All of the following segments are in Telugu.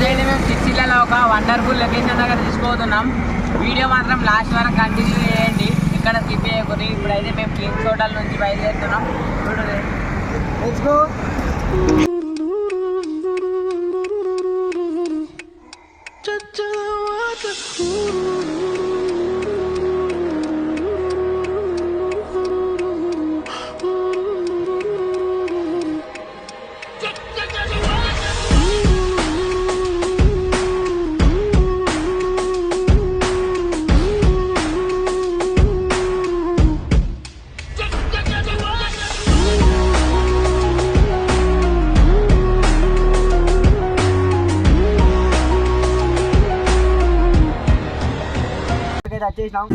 ఇప్పుడైతే మేము సిరిసిల్లలో ఒక వండర్ఫుల్ లొకేషన్ దగ్గర తీసుకోతున్నాం. వీడియో మాత్రం లాస్ట్ వరకు కంటిన్యూ చేయండి, ఇక్కడ స్కిప్ చేయకూడదు. ఇప్పుడైతే మేము కింగ్స్ హోటల్ నుంచి బయలుదేరుతున్నాం. చూడండి, లెట్స్ గో. వచ్చేసినాం.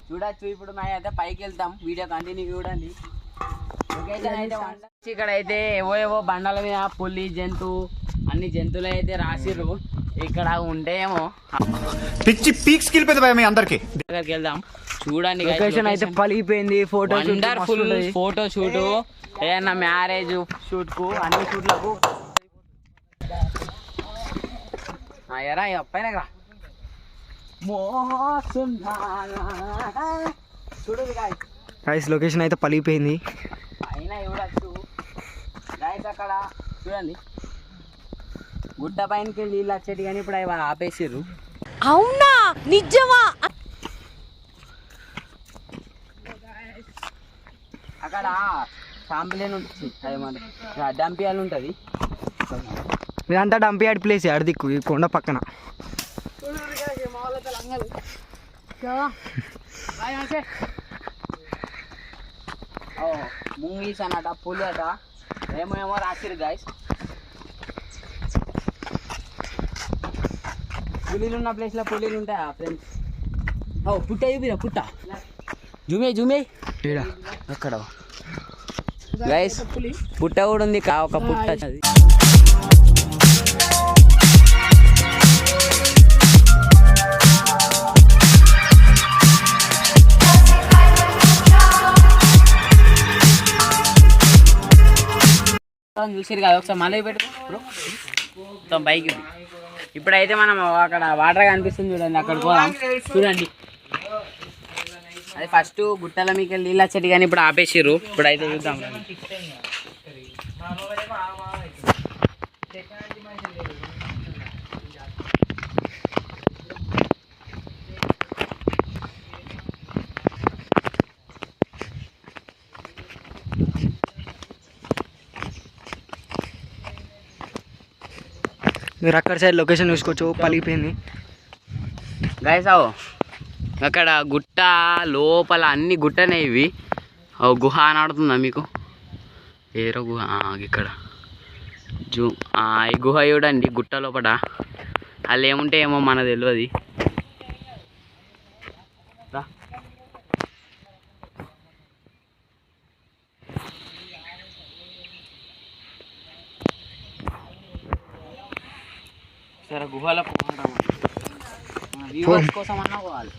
చూడచ్చు, ఇప్పుడు మేము అయితే పైకి వెళ్తాం. వీడియో కంటిన్యూ చూడండి. ఇక్కడ అయితే ఏవో బండల మీద పులి జంతువు అన్ని జంతువులు అయితే రాసిర్రు. ఇక్కడ ఉంటేమో పిచ్చి పీక్స్ కిలిపోయింది మీ అందరికి. దగ్గరికి వెళ్దాం. చూడండి, లొకేషన్ అయితే పలిగిపోయింది. ఫోటో వండర్ఫుల్ ఫోటో షూట్, ఏదన్నా మ్యారేజ్ షూట్ కు అన్ని షూట్లకు ఎరా పైన చూడు గైస్, లొకేషన్ అయితే పలిగిపోయింది. అయినా చూడచ్చు గైస్, అక్కడ చూడండి గుట్ట పైనకి నీళ్ళు వచ్చేటి కానీ ఇప్పుడు అవి ఆపేసిర్రు. అవునా, నిజమా? అక్కడ సాంప్లేన్ ఉంటుంది, అదేమంటే డంపియాలు ఉంటుంది. ఇదంతా డంపియాడ్ ప్లేస్ అడిదిక్కు ఈ కొండ పక్కన. ముంగీస్ అన్నట, పులి అట, ఏమో రాసిరు గాయస్. పులిలు ఉన్న ప్లేస్లో పులిలు ఉంటాయా ఫ్రెండ్స్? పుట్ట చూపిరా, పుట్ట జూమే అక్కడ గైస్ పుట్ట కూడా ఉంది. ఒక పుట్ట చూసారు కదా. ఒకసారి మళ్ళీ పెట్టుకో బైక్. ఇప్పుడైతే మనం అక్కడ వాటర్ కనిపిస్తుంది చూడండి, అక్కడ పోదాం. చూడండి, అది ఫస్ట్ గుట్టల మీకు నీళ్ళు వచ్చేటి కానీ ఇప్పుడు ఆపేసిర్రు. ఇప్పుడైతే చూద్దాం. మీరు అక్కడ సైడ్ లొకేషన్ చూసుకోవచ్చు, పలిగిపోయింది గైస్. అక్కడ గుట్ట లోపల అన్ని గుట్టనే ఇవి. గుహ ఆడుతుందా మీకు? ఏరో గుహ ఇక్కడ ఈ గుహ చూడండి, గుట్ట లోపల వాళ్ళు ఏముంటే ఏమో మనకు తెలియదు. సరే గుహలో కోసం అన్నా పోవాలి.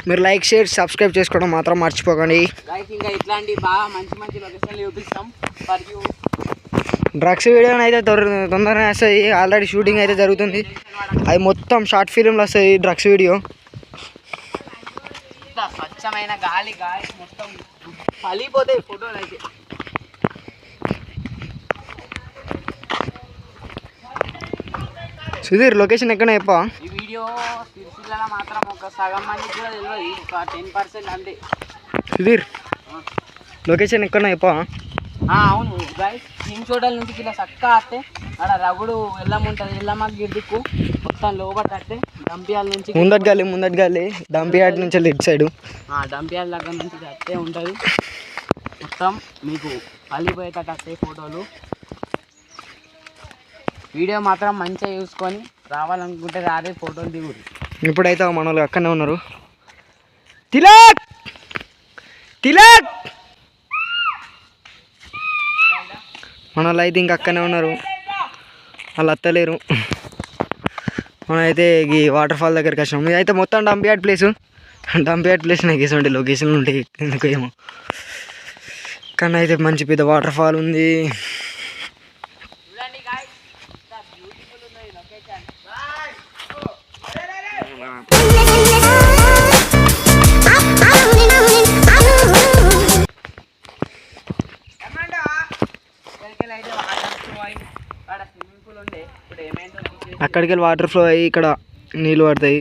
మీరు లైక్ షేర్ సబ్స్క్రైబ్ చేసుకోవడం మాత్రం మర్చిపోకండి. ఇంకా ఇట్లాంటి బాగా మంచి మంచి లొకేషన్లు చూపిస్తాం. డ్రగ్స్ వీడియో అయితే తొందరగా వస్తాయి. ఆల్రెడీ షూటింగ్ అయితే జరుగుతుంది. అది మొత్తం షార్ట్ ఫిలింలో వస్తాయి డ్రగ్స్ వీడియో. స్వచ్ఛమైన గాలి మొత్తం పలిపోతాయి ఫోటోలు అయితే. సుధీర్, లొకేషన్ ఎక్కడ చెప్పా? ఈ వీడియో సిరిసిల్లలో మాత్రం ఒక సగం మందికి కూడా తెలియదు, ఒక 10% అంతే. సుధీర్, లొకేషన్ ఎక్కడ చెప్పా? అవును గైస్, కింగ్స్ హోటల్ నుంచి ఇలా చక్కగా వస్తే అక్కడ రగుడు ఎల్లమ్మ ఉంటుంది. ఎల్లమ్మ గిడ్డుకు మొత్తం లోపల వస్తే డంపియాల నుంచి ముందటి గాలి డంపియాడ్ నుంచి ఇటు సైడు డంపియాల దగ్గర నుంచి వస్తే ఉంటుంది. మొత్తం మీకు పలిపోయేటట్టు వస్తాయి ఫోటోలు. వీడియో మాత్రం మంచిగా చూసుకొని రావాలనుకుంటే రాదే ఫోటోలు దిగురు. ఇప్పుడైతే మన వాళ్ళు అక్కడనే ఉన్నారు. తిలక్ మన వాళ్ళు అయితే ఇంక అక్కడనే ఉన్నారు, వాళ్ళు అత్తలేరు. మనమైతే ఈ వాటర్ ఫాల్ దగ్గరికి వచ్చినాం. ఇదైతే మొత్తం డంపియాడ్ ప్లేస్ నాకు ఇటువంటి లొకేషన్లు ఉంటాయి ఎందుకు ఏమో. పక్కన అయితే మంచి పెద్ద వాటర్ ఫాల్ ఉంది. చూడండి guys, ఎంత beautiful ఉందో ఈ location. ఏమంటా? ఇక్కడికి అయితే వాటర్ ఫ్లో అయ్యి అక్కడ స్విమ్మింగ్ పూల్ ఉండే, ఇప్పుడు ఏమైందో అక్కడికి వెళ్ళి వాటర్ ఫ్లో అయ్యి ఇక్కడ నీళ్ళు పడతాయి.